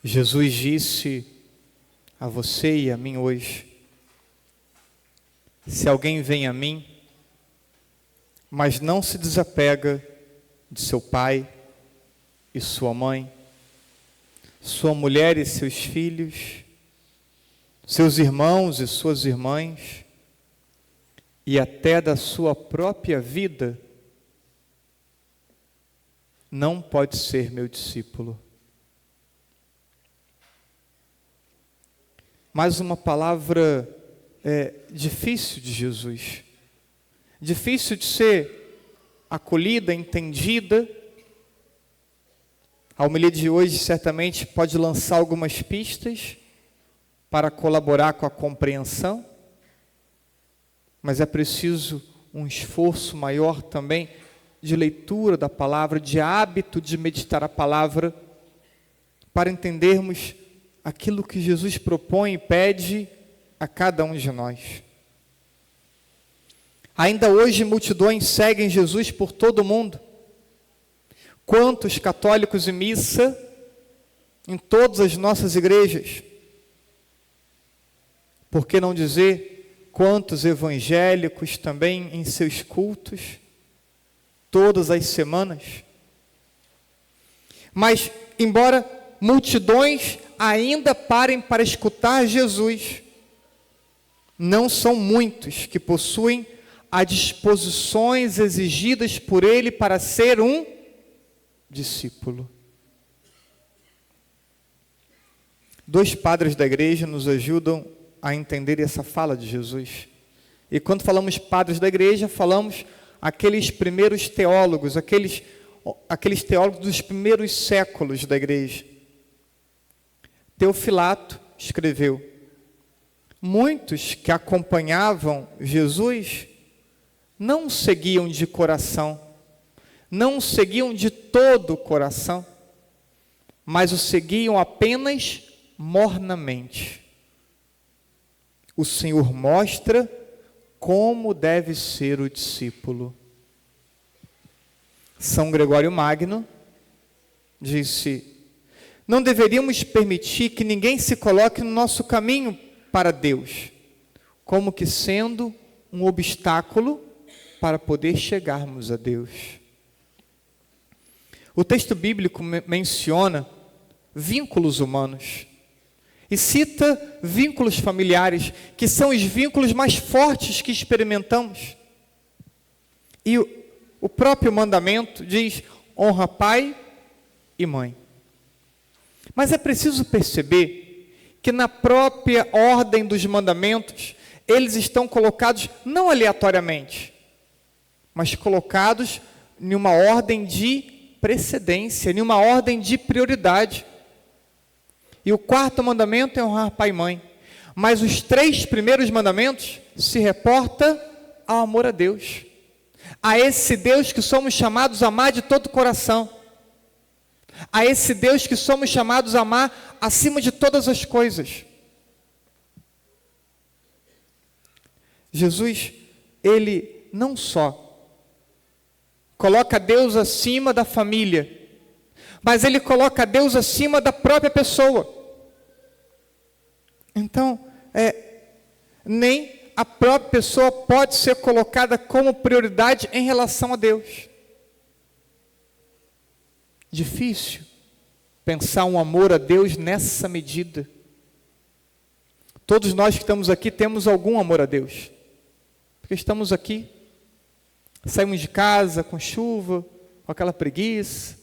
Jesus disse a você e a mim hoje: se alguém vem a mim, mas não se desapega de seu pai e sua mãe, sua mulher e seus filhos, seus irmãos e suas irmãs, e até da sua própria vida, não pode ser meu discípulo. Mais uma palavra difícil de Jesus, difícil de ser acolhida, entendida. A homilia de hoje certamente pode lançar algumas pistas para colaborar com a compreensão, mas é preciso um esforço maior também de leitura da palavra, de hábito de meditar a palavra, para entendermos aquilo que Jesus propõe e pede a cada um de nós. Ainda hoje multidões seguem Jesus por todo o mundo. Quantos católicos em missa em todas as nossas igrejas? Por que não dizer quantos evangélicos também em seus cultos, todas as semanas? Mas, embora multidões ainda parem para escutar Jesus, não são muitos que possuem as disposições exigidas por Ele para ser um discípulo. Dois padres da igreja nos ajudam a entender essa fala de Jesus. E quando falamos padres da igreja, falamos aqueles primeiros teólogos, aqueles teólogos dos primeiros séculos da igreja. Teofilato escreveu: muitos que acompanhavam Jesus não o seguiam de coração, não o seguiam de todo o coração, mas o seguiam apenas mornamente. O Senhor mostra como deve ser o discípulo. São Gregório Magno disse: não deveríamos permitir que ninguém se coloque no nosso caminho para Deus, como que sendo um obstáculo para poder chegarmos a Deus. O texto bíblico menciona vínculos humanos e cita vínculos familiares, que são os vínculos mais fortes que experimentamos. E o próprio mandamento diz: honra pai e mãe. Mas é preciso perceber que na própria ordem dos mandamentos, eles estão colocados não aleatoriamente, mas colocados em uma ordem de precedência, em uma ordem de prioridade. E o quarto mandamento é honrar pai e mãe. Mas os três primeiros mandamentos se reportam ao amor a Deus. A esse Deus que somos chamados a amar de todo o coração. A esse Deus que somos chamados a amar acima de todas as coisas. Jesus, Ele não só coloca Deus acima da família, mas Ele coloca Deus acima da própria pessoa. Então, nem a própria pessoa pode ser colocada como prioridade em relação a Deus. Difícil pensar um amor a Deus nessa medida. Todos nós que estamos aqui temos algum amor a Deus, porque estamos aqui, saímos de casa com chuva, com aquela preguiça,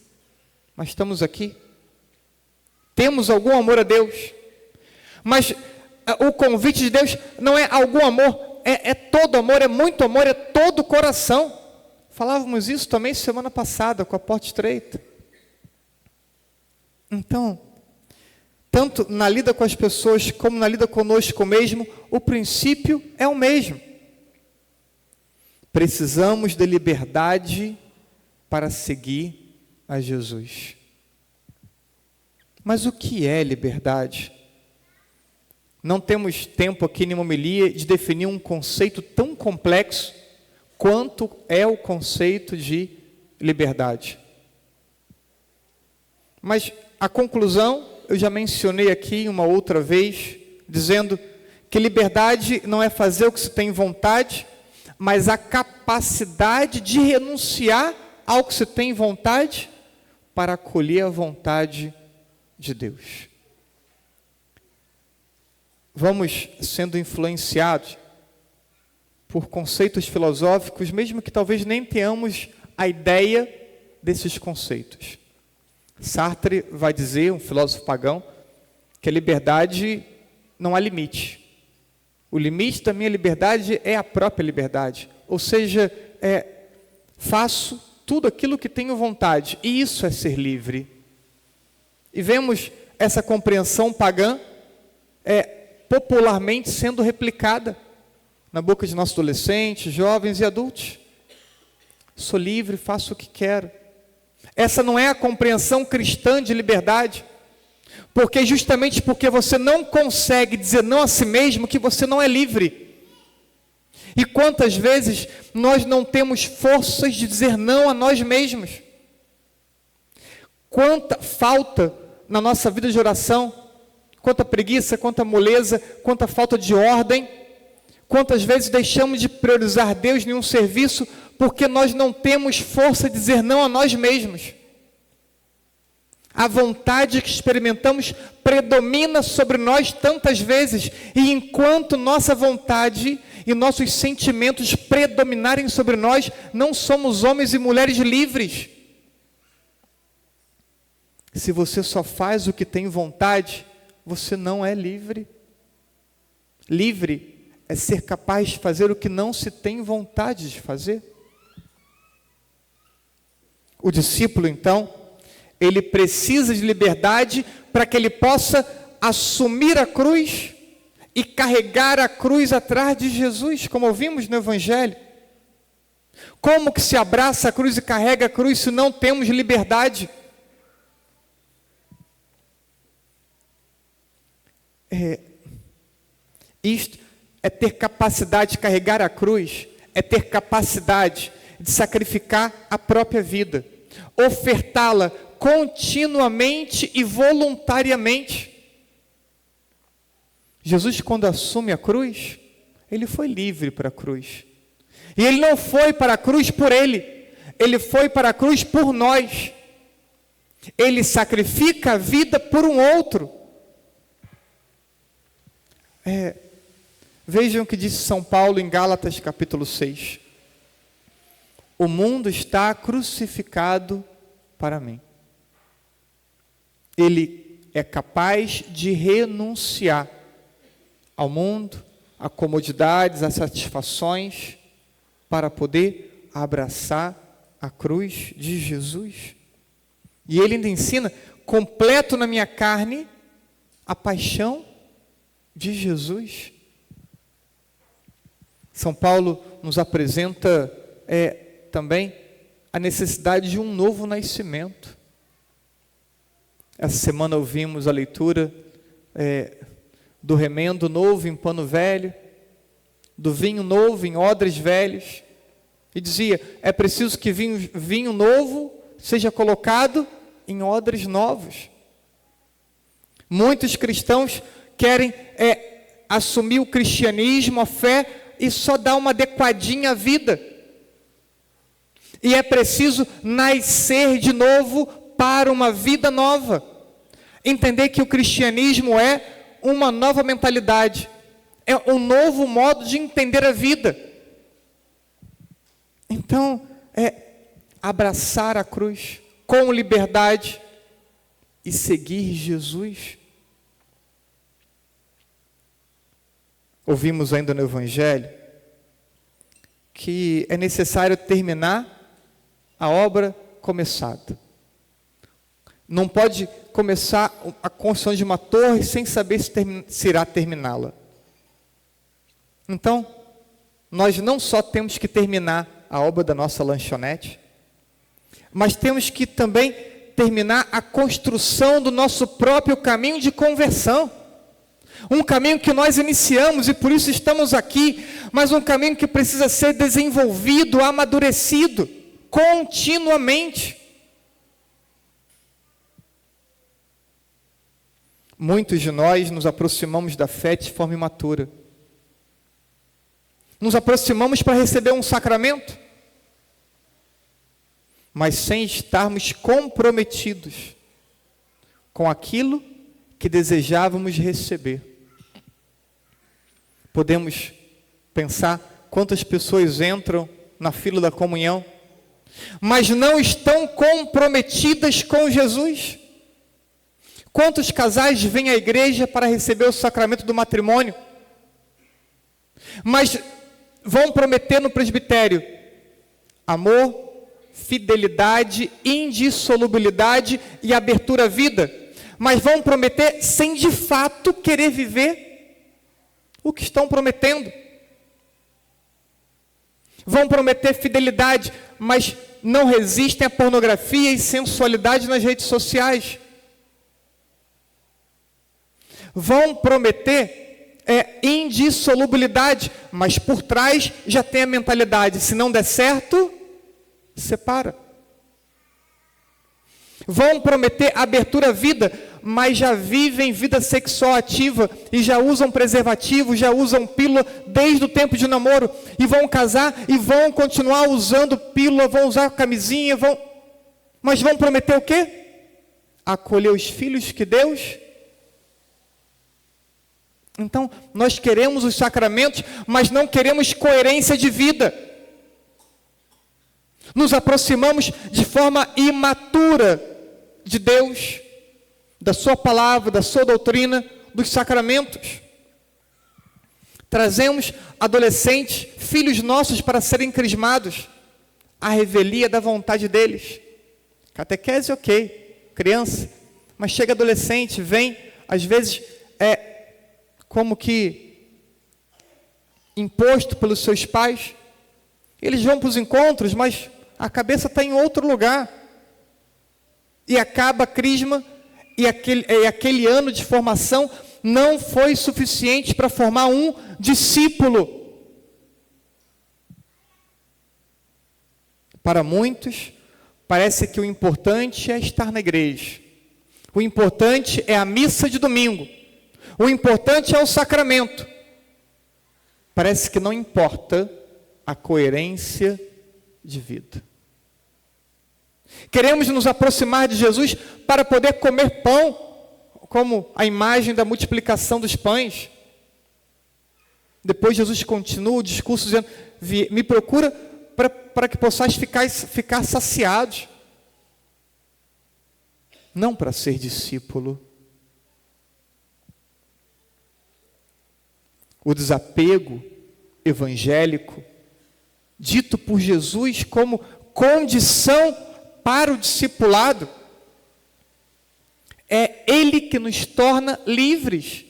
mas estamos aqui. Temos algum amor a Deus, mas o convite de Deus não é algum amor, é todo amor, é muito amor, é todo o coração. Falávamos isso também semana passada com a Porta Estreita. Então, tanto na lida com as pessoas como na lida conosco mesmo, o princípio é o mesmo. Precisamos de liberdade para seguir a Jesus. Mas o que é liberdade? Não temos tempo aqui em uma homilia de definir um conceito tão complexo quanto é o conceito de liberdade. Mas a conclusão eu já mencionei aqui uma outra vez, dizendo que liberdade não é fazer o que se tem vontade, mas a capacidade de renunciar ao que se tem vontade para acolher a vontade de Deus. Vamos sendo influenciados por conceitos filosóficos, mesmo que talvez nem tenhamos a ideia desses conceitos. Sartre vai dizer, um filósofo pagão, que a liberdade não há limite. O limite da minha liberdade é a própria liberdade. Ou seja, faço tudo aquilo que tenho vontade. E isso é ser livre. E vemos essa compreensão pagã popularmente sendo replicada na boca de nossos adolescentes, jovens e adultos. Sou livre, faço o que quero. Essa não é a compreensão cristã de liberdade. Porque justamente porque você não consegue dizer não a si mesmo, que você não é livre. E quantas vezes nós não temos forças de dizer não a nós mesmos? Quanta falta na nossa vida de oração, quanta preguiça, quanta moleza, quanta falta de ordem. Quantas vezes deixamos de priorizar Deus em um serviço porque nós não temos força de dizer não a nós mesmos. A vontade que experimentamos predomina sobre nós tantas vezes, e enquanto nossa vontade e nossos sentimentos predominarem sobre nós, não somos homens e mulheres livres. Se você só faz o que tem vontade, você não é livre. Livre é ser capaz de fazer o que não se tem vontade de fazer. O discípulo, então, ele precisa de liberdade para que ele possa assumir a cruz e carregar a cruz atrás de Jesus, como ouvimos no Evangelho. Como que se abraça a cruz e carrega a cruz se não temos liberdade? Isto é ter capacidade de carregar a cruz, é ter capacidade de sacrificar a própria vida, ofertá-la continuamente e voluntariamente. Jesus, quando assume a cruz, ele foi livre para a cruz. E ele não foi para a cruz por ele foi para a cruz por nós. Ele sacrifica a vida por um outro. Vejam o que disse São Paulo em Gálatas capítulo 6. O mundo está crucificado para mim. Ele é capaz de renunciar ao mundo, a comodidades, a satisfações, para poder abraçar a cruz de Jesus. E ele ainda ensina, completo na minha carne, a paixão de Jesus. São Paulo nos apresenta também a necessidade de um novo nascimento. Essa semana ouvimos a leitura do remendo novo em pano velho, do vinho novo em odres velhos, e dizia, é preciso que vinho novo seja colocado em odres novos. Muitos cristãos querem assumir o cristianismo, a fé, e só dar uma adequadinha à vida. E é preciso nascer de novo para uma vida nova. Entender que o cristianismo é uma nova mentalidade, é um novo modo de entender a vida. Então, abraçar a cruz com liberdade e seguir Jesus. Ouvimos ainda no Evangelho que é necessário terminar a obra começada. Não pode começar a construção de uma torre sem saber se irá terminá-la. Então, nós não só temos que terminar a obra da nossa lanchonete, mas temos que também terminar a construção do nosso próprio caminho de conversão. Um caminho que nós iniciamos e por isso estamos aqui, mas um caminho que precisa ser desenvolvido, amadurecido, continuamente. Muitos de nós nos aproximamos da fé de forma imatura. Nos aproximamos para receber um sacramento, mas sem estarmos comprometidos com aquilo que desejávamos receber. Podemos pensar quantas pessoas entram na fila da comunhão, mas não estão comprometidas com Jesus. Quantos casais vêm à igreja para receber o sacramento do matrimônio, mas vão prometer no presbitério amor, fidelidade, indissolubilidade e abertura à vida, mas vão prometer sem de fato querer viver o que estão prometendo. Vão prometer fidelidade, mas não resistem à pornografia e sensualidade nas redes sociais. Vão prometer indissolubilidade, mas por trás já tem a mentalidade: se não der certo, separa. Vão prometer abertura à vida, mas já vivem vida sexual ativa e já usam preservativo, já usam pílula desde o tempo de namoro, e vão casar e vão continuar usando pílula, vão usar camisinha, mas vão prometer o quê? Acolher os filhos que Deus... Então, nós queremos os sacramentos, mas não queremos coerência de vida. Nos aproximamos de forma imatura de Deus, da sua palavra, da sua doutrina, dos sacramentos. Trazemos adolescentes, filhos nossos, para serem crismados, à revelia da vontade deles. Catequese, ok, criança, mas chega adolescente, vem, às vezes, como que imposto pelos seus pais. Eles vão para os encontros, mas a cabeça está em outro lugar. E acaba a crisma, e aquele ano de formação não foi suficiente para formar um discípulo. Para muitos, parece que o importante é estar na igreja. O importante é a missa de domingo. O importante é o sacramento. Parece que não importa a coerência de vida. Queremos nos aproximar de Jesus para poder comer pão, como a imagem da multiplicação dos pães. Depois Jesus continua o discurso dizendo: me procura para que possais ficar saciados. Não para ser discípulo. O desapego evangélico, dito por Jesus como condição para o discipulado, é Ele que nos torna livres.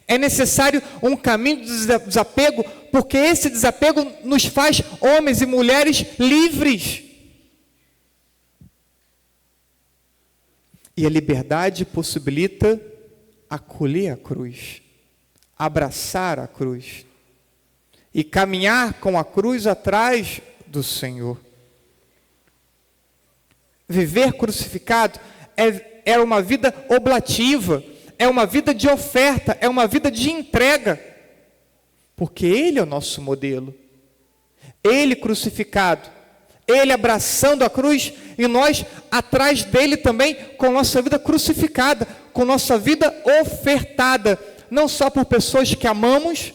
É necessário um caminho de desapego, porque esse desapego nos faz homens e mulheres livres. E a liberdade possibilita acolher a cruz, abraçar a cruz e caminhar com a cruz atrás do Senhor. Viver crucificado é uma vida oblativa, é uma vida de oferta, é uma vida de entrega, porque Ele é o nosso modelo. Ele crucificado, Ele abraçando a cruz, e nós atrás dele também, com nossa vida crucificada, com nossa vida ofertada, não só por pessoas que amamos,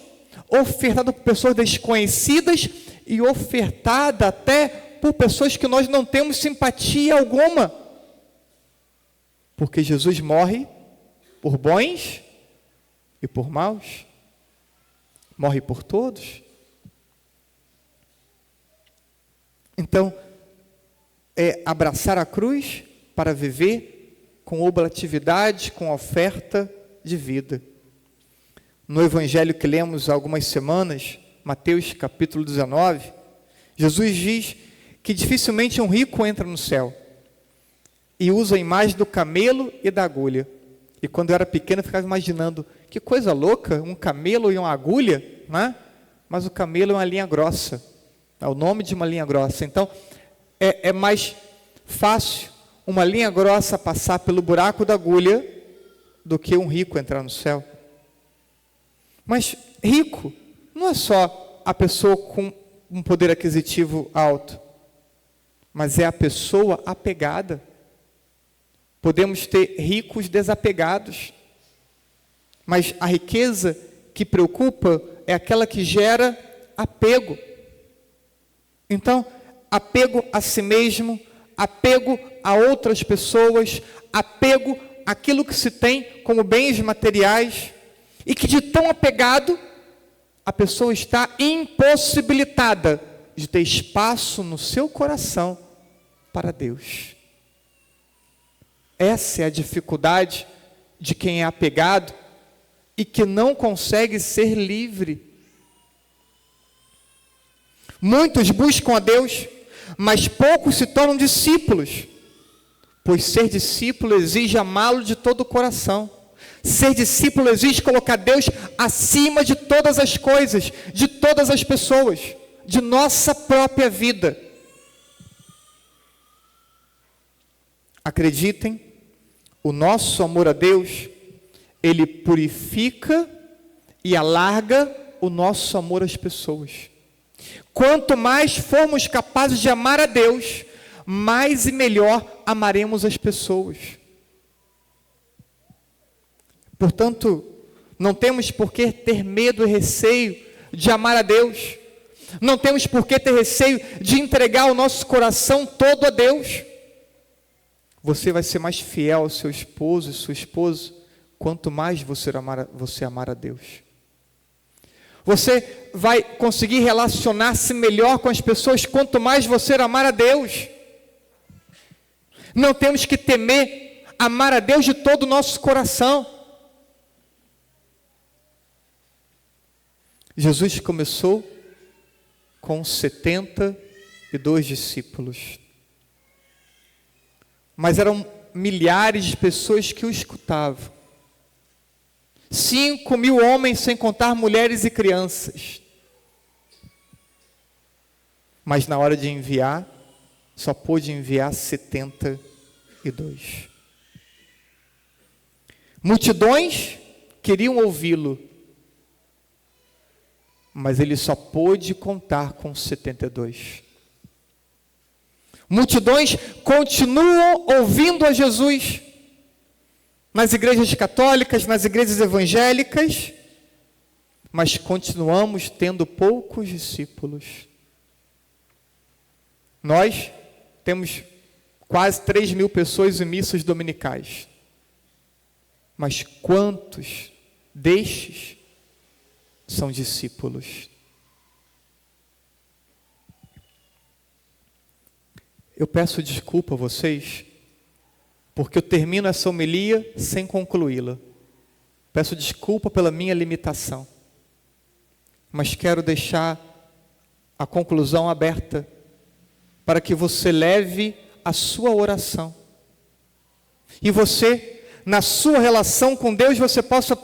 ofertada por pessoas desconhecidas e ofertada até por pessoas que nós não temos simpatia alguma. Porque Jesus morre por bons e por maus. Morre por todos. Então, é abraçar a cruz para viver com oblatividade, com oferta de vida. No evangelho que lemos há algumas semanas, Mateus capítulo 19, Jesus diz que dificilmente um rico entra no céu, e usa a imagem do camelo e da agulha. E quando eu era pequeno eu ficava imaginando, que coisa louca, um camelo e uma agulha, né? Mas o camelo é uma linha grossa, é o nome de uma linha grossa. Então é mais fácil uma linha grossa passar pelo buraco da agulha do que um rico entrar no céu. Mas rico não é só a pessoa com um poder aquisitivo alto, mas é a pessoa apegada. Podemos ter ricos desapegados, mas a riqueza que preocupa é aquela que gera apego. Então, apego a si mesmo, apego a outras pessoas, apego àquilo que se tem como bens materiais, e que de tão apegado, a pessoa está impossibilitada de ter espaço no seu coração para Deus. Essa é a dificuldade de quem é apegado e que não consegue ser livre. Muitos buscam a Deus, mas poucos se tornam discípulos, pois ser discípulo exige amá-lo de todo o coração. Ser discípulo exige colocar Deus acima de todas as coisas, de todas as pessoas, de nossa própria vida. Acreditem, o nosso amor a Deus, ele purifica e alarga o nosso amor às pessoas. Quanto mais formos capazes de amar a Deus, mais e melhor amaremos as pessoas. Portanto, não temos por que ter medo e receio de amar a Deus. Não temos por que ter receio de entregar o nosso coração todo a Deus. Você vai ser mais fiel ao seu esposo e sua esposa, quanto mais você amar a Deus. Você vai conseguir relacionar-se melhor com as pessoas, quanto mais você amar a Deus. Não temos que temer amar a Deus de todo o nosso coração. Jesus começou com 72 discípulos. Mas eram milhares de pessoas que o escutavam. 5.000 homens, sem contar mulheres e crianças. Mas na hora de enviar, só pôde enviar 72. Multidões queriam ouvi-lo, mas ele só pôde contar com 72. Multidões continuam ouvindo a Jesus nas igrejas católicas, nas igrejas evangélicas, mas continuamos tendo poucos discípulos. Nós temos quase 3.000 pessoas em missas dominicais, mas quantos destes são discípulos? Eu peço desculpa a vocês, porque eu termino essa homilia sem concluí-la. Peço desculpa pela minha limitação, mas quero deixar a conclusão aberta, para que você leve a sua oração. E você, na sua relação com Deus, você possa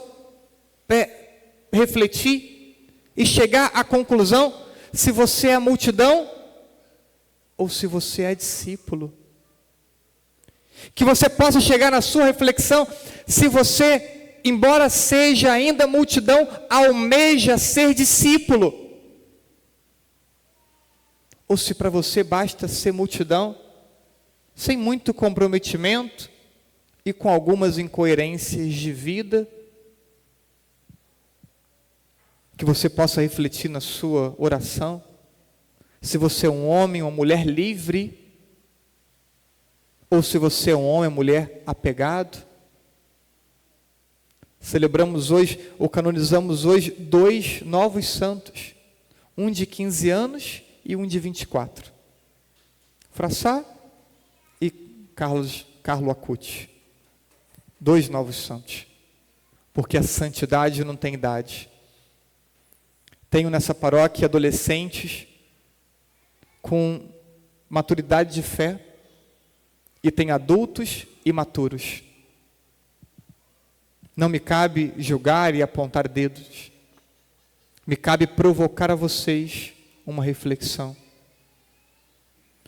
refletir e chegar à conclusão se você é a multidão ou se você é discípulo. Que você possa chegar na sua reflexão se você, embora seja ainda multidão, almeja ser discípulo. Ou se para você basta ser multidão, sem muito comprometimento e com algumas incoerências de vida. Que você possa refletir na sua oração, se você é um homem ou uma mulher livre, ou se você é um homem ou mulher apegado. Celebramos hoje, ou canonizamos hoje, 2 novos santos, um de 15 anos e um de 24. Frassá e Carlo Acuti. 2 novos santos, porque a santidade não tem idade. Tenho nessa paróquia adolescentes com maturidade de fé e tem adultos imaturos. Não me cabe julgar e apontar dedos. Me cabe provocar a vocês uma reflexão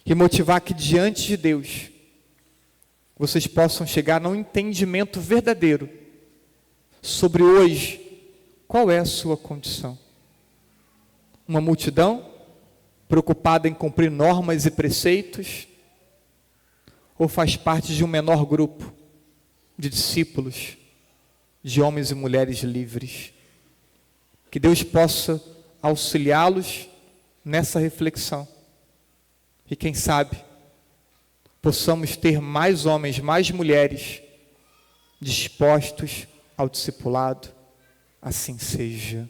e motivar que diante de Deus vocês possam chegar num entendimento verdadeiro sobre hoje, qual é a sua condição? Uma multidão preocupada em cumprir normas e preceitos? Ou faz parte de um menor grupo de discípulos, de homens e mulheres livres? Que Deus possa auxiliá-los nessa reflexão. E quem sabe, possamos ter mais homens, mais mulheres dispostos ao discipulado. Assim seja.